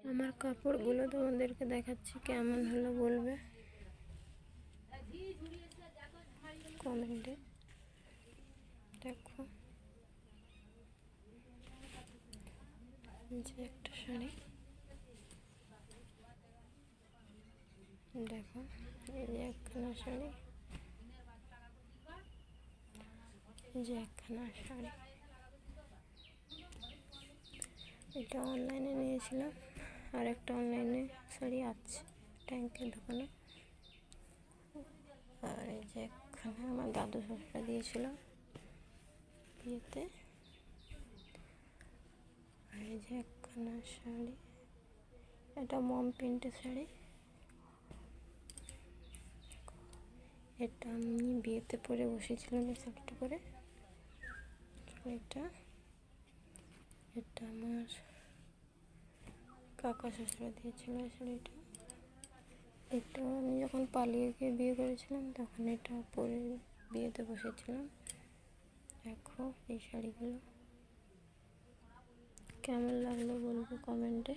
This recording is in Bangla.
আমার কাপড়গুলো তোমাদেরকে দেখাচ্ছি, কেমন হলো বলবে কমেন্টে। দেখো, যে একটা শাড়ি, দেখো এই যে একখানা শাড়ি, এই যে একখানা শাড়ি। এটা অনলাইনে নিয়েছিলাম, আর একটা অনলাইনে শাড়ি আছে ট্যাঙ্কের দোকানে। আর এই যে একখানা আমার দাদু শ্বশুরা দিয়েছিল বিয়েতে। আর এই যে একখানা শাড়ি, এটা মম প্রিন্টের শাড়ি। এটা আমি বিয়েতে পরে বসেছিলাম এই শাড়িটা পরে। এটা আমার কাকা শ্বশুরা দিয়েছিল এই শাড়িটা। এটা আমি যখন পালিয়ে গিয়ে বিয়ে করেছিলাম তখন এটা পরে বিয়েতে বসেছিলাম। দেখো এই শাড়িগুলো কেমন লাগলো বলবো কমেন্টে।